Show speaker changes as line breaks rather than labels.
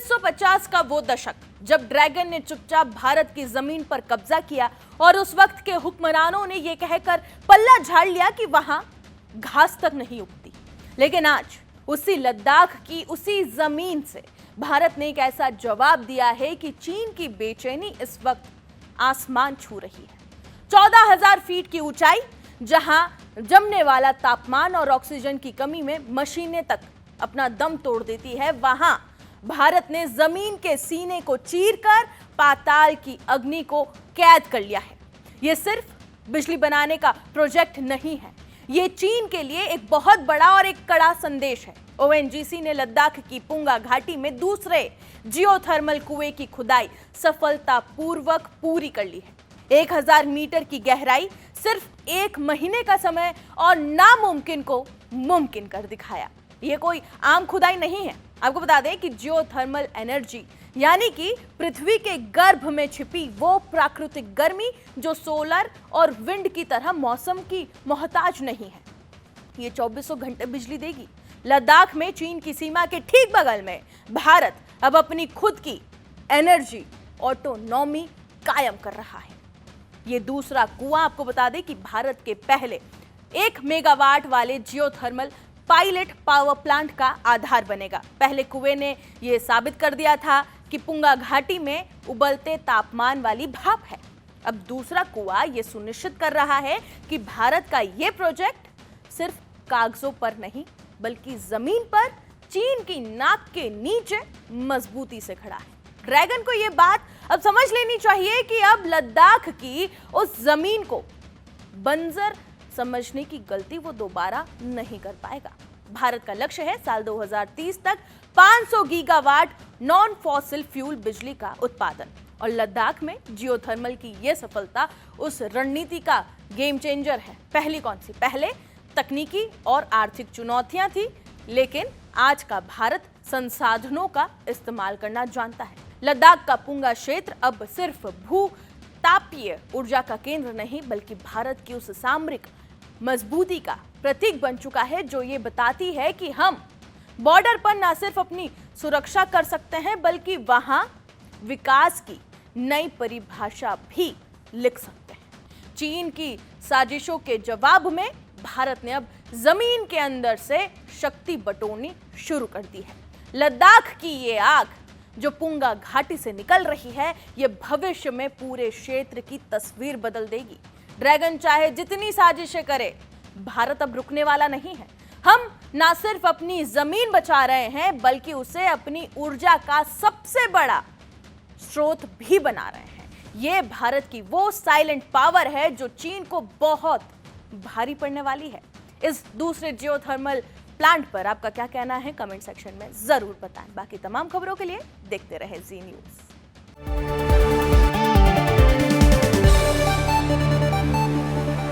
1950 का वो दशक जब ड्रैगन ने चुपचाप भारत की जमीन पर कब्जा किया और उस वक्त के हुक्मरानों ने यह कहकर पल्ला झाड़ लिया कि वहां घास तक नहीं उगती। लेकिन आज उसी लद्दाख की उसी जमीन से भारत ने एक ऐसा जवाब दिया है कि चीन की बेचैनी इस वक्त आसमान छू रही है। 14,000 फीट की ऊंचाई, जहां जमने वाला तापमान और ऑक्सीजन की कमी में मशीनें तक अपना दम तोड़ देती है, वहां भारत ने जमीन के सीने को चीरकर पाताल की अग्नि को कैद कर लिया है। यह सिर्फ बिजली बनाने का प्रोजेक्ट नहीं है, यह चीन के लिए एक बहुत बड़ा और एक कड़ा संदेश है। ओएनजीसी ने लद्दाख की पुंगा घाटी में दूसरे जियोथर्मल कुएं की खुदाई सफलतापूर्वक पूरी कर ली है। 1000 मीटर की गहराई, सिर्फ 1 महीने का समय और नामुमकिन को मुमकिन कर दिखाया। यह कोई आम खुदाई नहीं है। आपको बता दें कि जियोथर्मल एनर्जी यानी कि पृथ्वी के गर्भ में छिपी वो प्राकृतिक गर्मी जो सोलर और विंड की तरह मौसम की मोहताज नहीं है। ये 24 घंटे बिजली देगी। लद्दाख में चीन की सीमा के ठीक बगल में भारत अब अपनी खुद की एनर्जी ऑटोनॉमी कायम कर रहा है। ये दूसरा कुआं आपको बता दें कि भारत के पहले 1 मेगावाट वाले जियोथर्मल पायलट पावर प्लांट का आधार बनेगा। पहले कुएं ने यह साबित कर दिया था कि पुंगा घाटी में उबलते तापमान वाली भाप है। अब दूसरा कुआं यह सुनिश्चित कर रहा है कि भारत का यह प्रोजेक्ट सिर्फ कागजों पर नहीं बल्कि जमीन पर चीन की नाक के नीचे मजबूती से खड़ा है। ड्रैगन को यह बात अब समझ लेनी चाहिए कि अब लद्दाख की उस जमीन को बंजर समझने की गलती वो दोबारा नहीं कर पाएगा। भारत का लक्ष्य है साल 2030 तक 500 गीगावाट नॉन फॉसिल फ्यूल बिजली का उत्पादन। और लद्दाख में जियोथर्मल की यह सफलता उस रणनीति का गेम चेंजर है। पहली कौन सी? पहले तकनीकी और आर्थिक चुनौतियां थी, लेकिन आज का भारत संसाधनों का इस्तेमाल करना जानता है। लद्दाख का पुंगा क्षेत्र अब सिर्फ भू तापीय ऊर्जा का केंद्र नहीं बल्कि भारत की उस सामरिक मजबूती का प्रतीक बन चुका है जो ये बताती है कि हम बॉर्डर पर न सिर्फ अपनी सुरक्षा कर सकते हैं बल्कि वहां विकास की नई परिभाषा भी लिख सकते हैं। चीन की साजिशों के जवाब में भारत ने अब जमीन के अंदर से शक्ति बटोरनी शुरू कर दी है। लद्दाख की ये आग जो पुंगा घाटी से निकल रही है, ये भविष्य में पूरे क्षेत्र की तस्वीर बदल देगी। ड्रैगन चाहे जितनी साजिशें करे, भारत अब रुकने वाला नहीं है। हम ना सिर्फ अपनी जमीन बचा रहे हैं बल्कि उसे अपनी ऊर्जा का सबसे बड़ा स्रोत भी बना रहे हैं। ये भारत की वो साइलेंट पावर है जो चीन को बहुत भारी पड़ने वाली है। इस दूसरे जियोथर्मल प्लांट पर आपका क्या कहना है कमेंट सेक्शन में जरूर बताएं। बाकी तमाम खबरों के लिए देखते रहे जी न्यूज़।